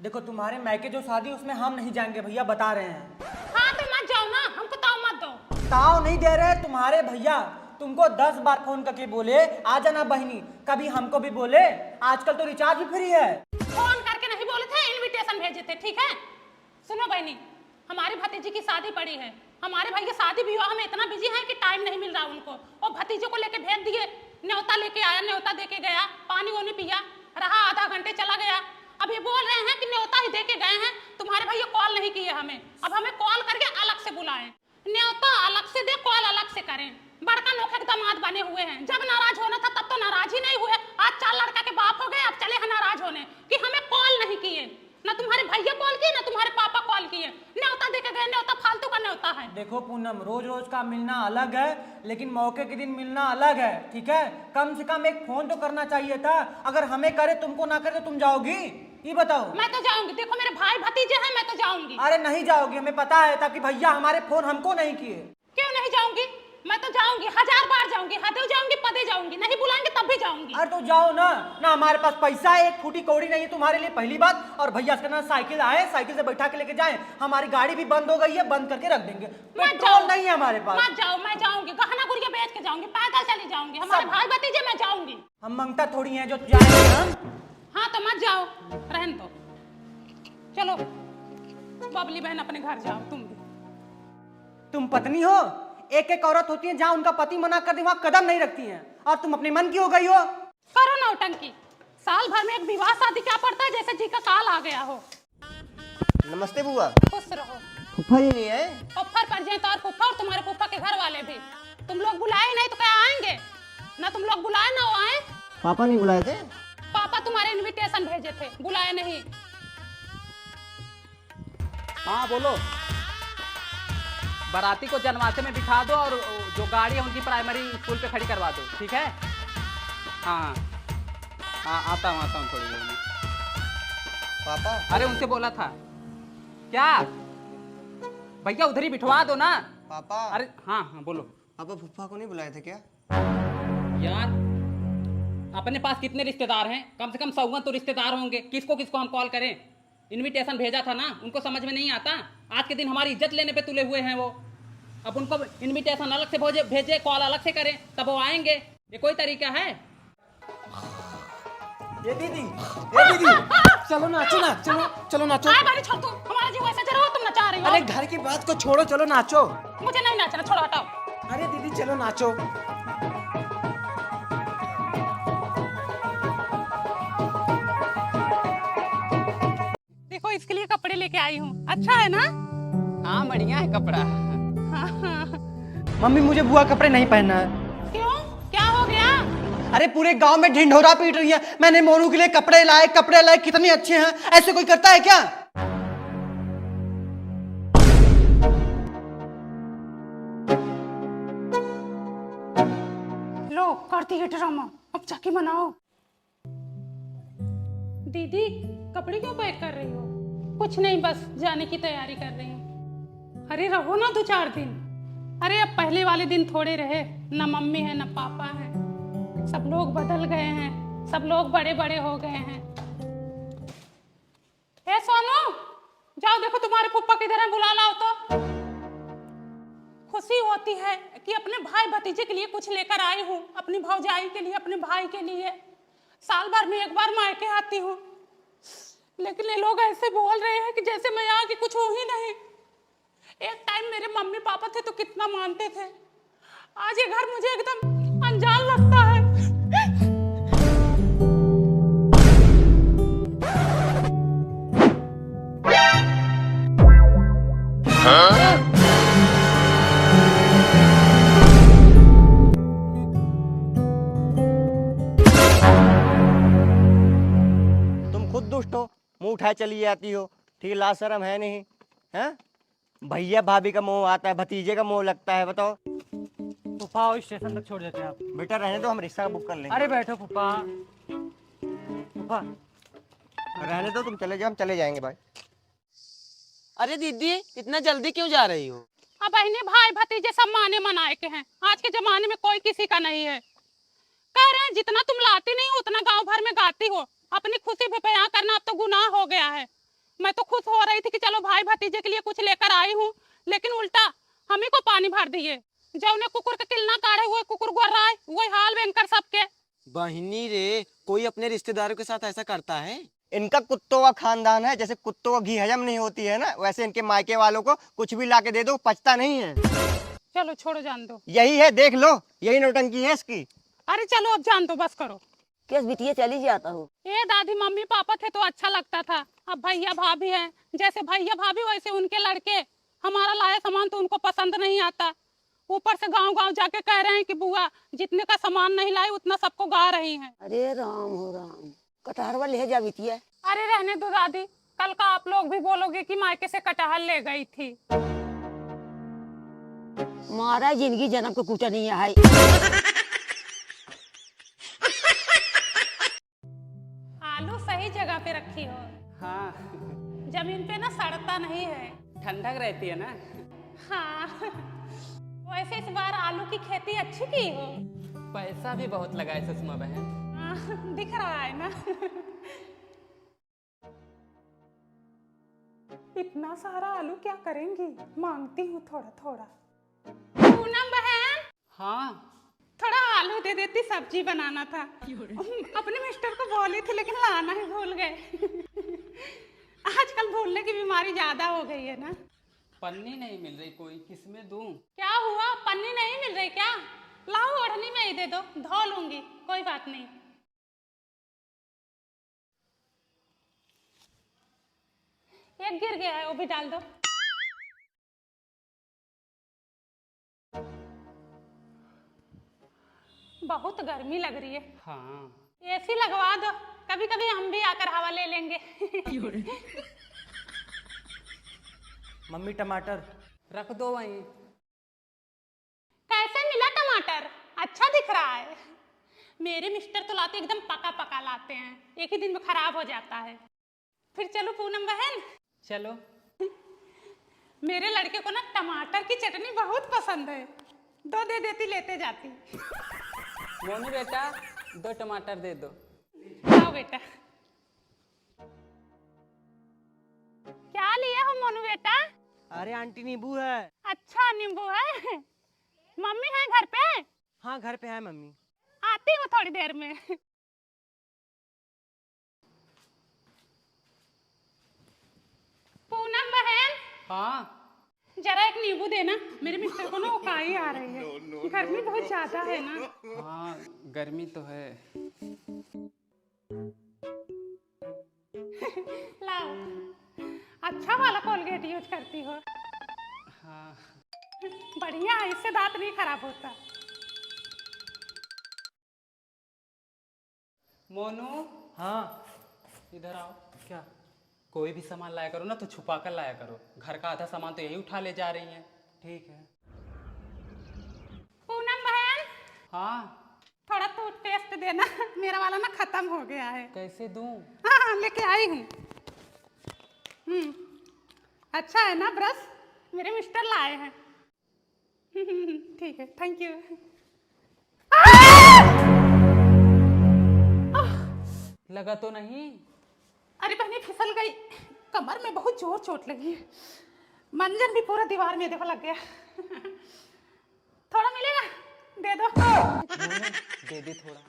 देखो तुम्हारे मायके जो शादी उसमें हम नहीं जाएंगे भैया, बता रहे हैं। हाँ तो मत जाओ ना, हमको ताव मत दो। ताव नहीं दे रहे तुम्हारे भैया, तुमको 10 बार फोन करके बोले आ जाना बहनी, कभी हमको भी बोले। आजकल तो रिचार्ज भी फ्री है। फोन करके नहीं बोले थे, इनविटेशन भेजे थे। ठीक है सुनो बहनी, हमारी भतीजी की शादी पड़ी है। हमारे भाई के शादी विवाह में इतना बिजी है कि टाइम नहीं मिल रहा उनको। और भतीजे को लेके भेज दिए, न्योता लेके आया, न्योता देके गया, पानी वो नहीं पिया, रहा आधा घंटे चला गया। अब ये बोल रहे हैं कि न्योता ही देके गए हैं, तुम्हारे भैया कॉल नहीं किए हमें। अब हमें कॉल करके अलग से बुलाएं, न्योता अलग से दे, कॉल अलग से करें। बड़का नोखे दामाद बने हुए हैं, जब नाराज होना था तब तो नाराज ही नहीं हुए। आज 4 लड़का के बाप हो गए, अब चले हैं नाराज होने कि हमें कॉल नहीं किए। ना तुम्हारे भैया कॉल किए, ना तुम्हारे पापा कॉल किए। न्योता देके गए, न्योता फालतू का न्योता है। देखो पूनम, रोज रोज का मिलना अलग है, लेकिन मौके के दिन मिलना अलग है, ठीक है। कम से कम एक फोन तो करना चाहिए था। अगर हमें करे तुमको ना करे तो तुम जाओगी? ये बताओ। मैं तो जाऊंगी, देखो मेरे भाई भतीजे हैं, मैं तो जाऊंगी। अरे नहीं जाओगी, हमें पता है, ताकि भैया हमारे फोन हमको नहीं किए। क्यों नहीं जाऊंगी? मैं तो जाऊंगी, 1000 बार जाऊंगी, हदे जाऊंगी, पदे जाऊंगी, नहीं बुलाएंगे तब भी जाऊंगी। अरे तो जाओ ना। ना हमारे पास पैसा है, एक फूटी कौड़ी नहीं है तुम्हारे लिए, पहली बात। और भैया से ना साइकिल आए, साइकिल से बैठा के लेके जाए। हमारी गाड़ी भी बंद हो गई है, बंद करके रख देंगे। पेट्रोल नहीं है हमारे पास। मत जाओ, मैं जाऊंगी, गहना गुड़िया बेच के जाऊंगी, पैदल चली जाऊंगी। हमारे भाई भतीजे, मैं जाऊंगी। हम मंगता थोड़ी हैं जो जाएंगे हम। हाँ तो मत जाओ, रहन दो। चलो बबली बहन अपने घर जाओ, तुम भी। तुम पत्नी हो, एक एक औरत होती है, जहाँ उनका पति मना कर दे वहाँ कदम नहीं रखती हैं। और तुम अपने मन की हो गई हो। करो नौटंकी, साल भर में एक विवाह शादी क्या पड़ता है, जैसे जी का काल आ गया हो। नमस्ते बुआ। खुश रहो। फूफा जी नहीं है? फुफ्फर पर जाए तो और फुफ्फा, और तुम्हारे फुफ्फा के घर वाले भी। तुम लोग बुलाए नहीं तो क्या आएंगे? ना तुम लोग बुलाए ना वो आए। पापा नहीं बुलाए थे? पापा तुम्हारे इनविटेशन भेजे थे, बुलाए नहीं। हाँ बोलो। बाराती को जनवासे में बिठा दो और जो गाड़ी है उनकी प्राइमरी स्कूल पे खड़ी करवा दो, ठीक है? हाँ हाँ हाँ, आता हूँ थोड़ी देर में। पापा? अरे उनसे बोला था क्या? भैया उधर ही बिठवा दो ना। पापा? अरे हाँ हाँ बोलो। पापा फूफा को नहीं बुलाए थे क्या? यार अपने पास कितने रिश्तेदार हैं? कम से कम 100 तो रिश्तेदार होंगे। किसको किसको हम कॉल करें? इनविटेशन भेजा था ना, उनको समझ में नहीं आता। आज के दिन हमारी इज्जत लेने पे तुले हुए हैं वो। अब उनको इनविटेशन अलग से भेजे, कॉल अलग से करें, तब वो आएंगे। ये कोई तरीका है? ये दीदी, चलो नाचो ना, चलो नाचो। आए बारी छोड़, तू हमारा जीव ऐसा जरा, तुम नचा रही हो। अरे घर की बात को छोड़ो, चलो नाचो। मुझे नहीं नाचना, छोड़ो हटाओ। अरे दीदी चलो नाचो। देखो इसके लिए कपड़े लेके आई हूँ, अच्छा है ना? हाँ बढ़िया है कपड़ा। मम्मी मुझे बुआ कपड़े नहीं पहनना है। क्यों, क्या हो गया? अरे पूरे गांव में ढिंढोरा पीट रही है, मैंने मोनू के लिए कपड़े लाए, कितने अच्छे हैं। ऐसे कोई करता है क्या? लो कर दिए ड्रामा, अब जाके मनाओ। दीदी कपड़े क्यों पैक कर रही हो? कुछ नहीं, बस जाने की तैयारी कर रही हूँ। अरे रहो ना 2-4 दिन। अरे अब पहले वाले दिन थोड़े रहे, ना मम्मी है ना पापा है, सब लोग बदल गए हैं, सब लोग बड़े बड़े हो गए हैं। ए सोनू, जाओ देखो तुम्हारे फूफा किधर है, बुला लाओ तो। खुशी होती है कि अपने भाई भतीजे के लिए कुछ लेकर आई हूँ, अपनी भौजाई के लिए, अपने भाई के लिए। साल भर में एक बार मायके आती हूँ, लेकिन ये लोग ऐसे बोल रहे हैं कि जैसे मैं यहाँ की कुछ हूँ ही नहीं। एक टाइम मेरे मम्मी पापा थे तो कितना मानते थे, आज ये घर मुझे एकदम अनजान लगता है। तुम खुद दुष्ट हो, मुंह उठाए चली जाती हो। ठीक है, लाज शर्म है नहीं? हैं? भैया भाभी का मोह आता है, भतीजे का मोह लगता है, बताओ। फूफा स्टेशन तक छोड़ देते हैं आप। बेटा रहने दो, हम रिक्शा बुक कर लेंगे। अरे बैठो फूफा। फूफा रहने दो, तुम चले जाओ, हम चले जाएंगे भाई। अरे दीदी इतना जल्दी क्यों जा रही हो? अब बहने भाई भतीजे सब माने मनाए के हैं, आज के जमाने में कोई किसी का नहीं है। कह रहे हैं जितना तुम लाती नहीं हो उतना गांव भर में गाती हो। अपनी खुशी पे बयां करना अब तो गुनाह हो गया है। मैं तो खुश हो रही थी कि चलो भाई भतीजे के लिए कुछ लेकर आई हूँ, लेकिन उल्टा हम ही को पानी भर दिए। जब उन्हें कुकुर के किलना काढ़े हुए कुकुर गुर रहा है, वही हाल भयंकर सबके। बहनी रे, कोई अपने रिश्तेदारों के साथ ऐसा करता है? इनका कुत्तों का खानदान है, जैसे कुत्तों को घी हजम नहीं होती है ना, वैसे इनके मायके वालों को कुछ भी लाके दे दो पचता नहीं है। चलो छोड़ो, जान दो। यही है, देख लो, यही नौटंकी है इसकी। अरे चलो अब जान दो, बस करो। किस बिटिया चली जाता हो? ये दादी मम्मी पापा थे तो अच्छा लगता था, अब भैया भाभी हैं। जैसे भैया भाभी वैसे उनके लड़के। हमारा लाया सामान तो उनको पसंद नहीं आता, ऊपर से गांव गांव जाके कह रहे हैं कि बुआ जितने का सामान नहीं लाए उतना सबको गा रही हैं। अरे राम हो राम, कटहरवा ले जा बिटिया। अरे रहने दो दादी, कल का आप लोग भी बोलोगे कि मायके से कटहल ले गई थी। मारा जिंदगी जन्म को कुछ नहीं है। आलू सही जगह पे रखी हो, हाँ, जमीन पे ना सड़ता नहीं है। ठंडक रहती है ना। हाँ, वैसे इस बार आलू की खेती अच्छी की हो। पैसा भी बहुत लगा है सुषमा बहन। हाँ, दिख रहा है ना। इतना सारा आलू क्या करेंगी, मांगती हूँ थोड़ा थोड़ा। पूनम बहन, हाँ, थोड़ा आलू दे देती, सब्जी बनाना था। अपने मिस्टर को बोली थी लेकिन लाना ही भूल गए। आजकल भूलने की बीमारी ज्यादा हो गई है ना। पन्नी नहीं मिल रही कोई, किसमें दूं? क्या हुआ, पन्नी नहीं मिल रही क्या? लाओ ओढ़नी में ही दे दो, धो लूंगी, कोई बात नहीं। एक गिर गया है, वो भी डाल दो। बहुत गर्मी लग रही है। हाँ, एसी लगवा दो, कभी कभी हम भी आकर हवा ले लेंगे। मम्मी टमाटर रख दो वहीं। कैसे मिला टमाटर? अच्छा दिख रहा है। मेरे मिस्टर तो लाते एकदम पका पका लाते हैं, एक ही दिन में खराब हो जाता है। फिर चलो पूनम बहन, चलो। मेरे लड़के को ना टमाटर की चटनी बहुत पसंद है, दो दे देती, लेते जाती। मोनू बेटा, 2 टमाटर दे दो। आओ बेटा। क्या लिए हो मोनू बेटा? अरे आंटी नींबू है। अच्छा नींबू है। मम्मी है घर पे? हाँ घर पे है मम्मी। आती हूँ थोड़ी देर में। पूनम बहन, हाँ, जरा एक नींबू देना, मेरे मिस्टर को ना उकाई आ रही है। गर्मी बहुत ज्यादा है ना। हाँ, गर्मी तो है। लाओ, अच्छा वाला कोलगेट यूज करती हो। हाँ, बढ़िया है, इससे दांत नहीं खराब होता। मोनू, हाँ इधर आओ। क्या? कोई भी सामान लाया करो ना तो छुपा कर लाया करो, घर का आधा सामान तो यही उठा ले जा रही हैं। ठीक है। पूनम बहन, हाँ, थोड़ा तो टेस्ट देना, मेरा वाला ना खत्म हो गया है। कैसे दूं? हाँ हाँ, लेके आई हूँ। अच्छा है ना ब्रश, मेरे मिस्टर लाए हैं। ठीक है, थैंक यू। लगा तो नहीं? अरे बहनी फिसल गई, कमर में बहुत जोर चोट लगी है। मंजन भी पूरा दीवार में देखो लग गया। थोड़ा मिलेगा, दे दो। मोनू, दे दे थोड़ा।